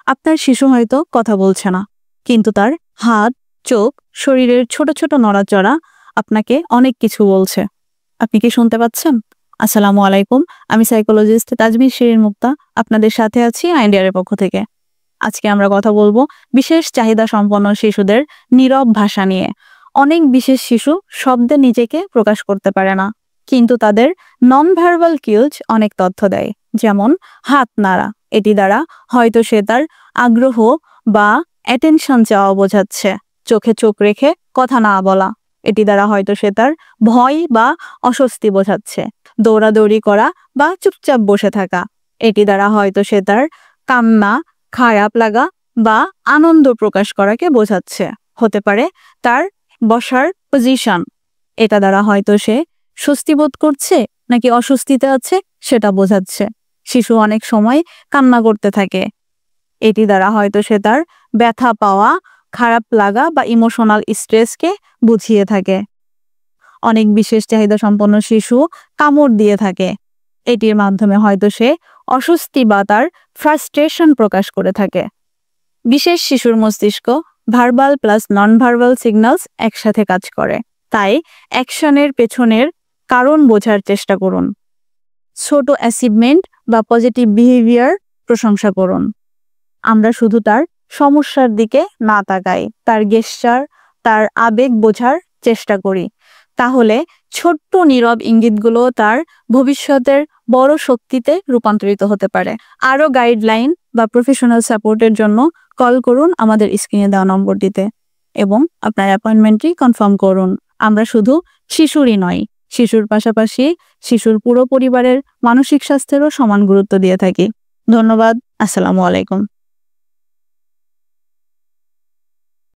আপনার শিশু হয়তো কথা বলছে না, কিন্তু তার হাত, চোখ, শরীরের ছোট ছোট নড়াচড়া আপনাকে অনেক কিছু বলছে। আপনি কি শুনতে পাচ্ছেন? আসসালামু আলাইকুম, আমি সাইকোলজিস্ট তাজমির শিরিন মুক্তা, আপনাদের সাথে আছি আইডিয়ার পক্ষ থেকে। আজকে আমরা কথা বলবো বিশেষ চাহিদা সম্পন্ন শিশুদের নীরব ভাষা নিয়ে। অনেক বিশেষ শিশু শব্দে নিজেকে প্রকাশ করতে পারে না, কিন্তু তাদের নন ভার্বাল কিউজ অনেক তথ্য দেয়। যেমন হাত নাড়া, এটি দ্বারা হয়তো সে তার আগ্রহ বা অ্যাটেনশন চাওয়া বোঝাচ্ছে। চোখে চোখ রেখে কথা না বলা, এটি দ্বারা হয়তো সে তার ভয় বা অস্বস্তি বোঝাচ্ছে। দৌড়াদৌড়ি করা বা চুপচাপ বসে থাকা, এটি দ্বারা হয়তো সে তার কান্না, খারাপ লাগা বা আনন্দ প্রকাশ করাকে বোঝাচ্ছে। হতে পারে তার বসার পজিশন, এটা দ্বারা হয়তো সে স্বস্তি বোধ করছে নাকি অস্বস্তিতে আছে সেটা বোঝাচ্ছে। শিশু অনেক সময় কান্না করতে থাকে, এটি দ্বারা হয়তো সে তার ব্যথা পাওয়া, খারাপ লাগা বা ইমোশনাল স্ট্রেসকে বুঝিয়ে থাকে। অনেক বিশেষ চাহিদা সম্পন্ন শিশু কামড় দিয়ে থাকে, এটির মাধ্যমে হয়তো সে অস্বস্তি বা তার ফ্রাস্ট্রেশন প্রকাশ করে থাকে। বিশেষ শিশুর মস্তিষ্ক verbal plus non verbal signals একসাথে কাজ করে, তাই অ্যাকশনের পেছনের কারণ বোঝার চেষ্টা করুন। ছোট অ্যাচিভমেন্ট বা পজিটিভ বিহেভিয়ার প্রশংসা করুন। আমরা শুধু তার সমস্যার দিকে না তাকাই, তার গেস্টার, তার আবেগ বোঝার চেষ্টা করি। তাহলে ছোট্ট নীরব ইঙ্গিতগুলো তার ভবিষ্যতের বড় শক্তিতে রূপান্তরিত হতে পারে। আরও গাইডলাইন বা প্রফেশনাল সাপোর্টের জন্য কল করুন আমাদের স্ক্রিনে দেওয়া নম্বরটিতে এবং আপনার অ্যাপয়েন্টমেন্টটি কনফার্ম করুন। আমরা শুধু শিশুরই নয়, শিশুর পাশাপাশি শিশুর পুরো পরিবারের মানসিক স্বাস্থ্যেরও সমান গুরুত্ব দিয়ে থাকি। ধন্যবাদ। আসসালামু আলাইকুম।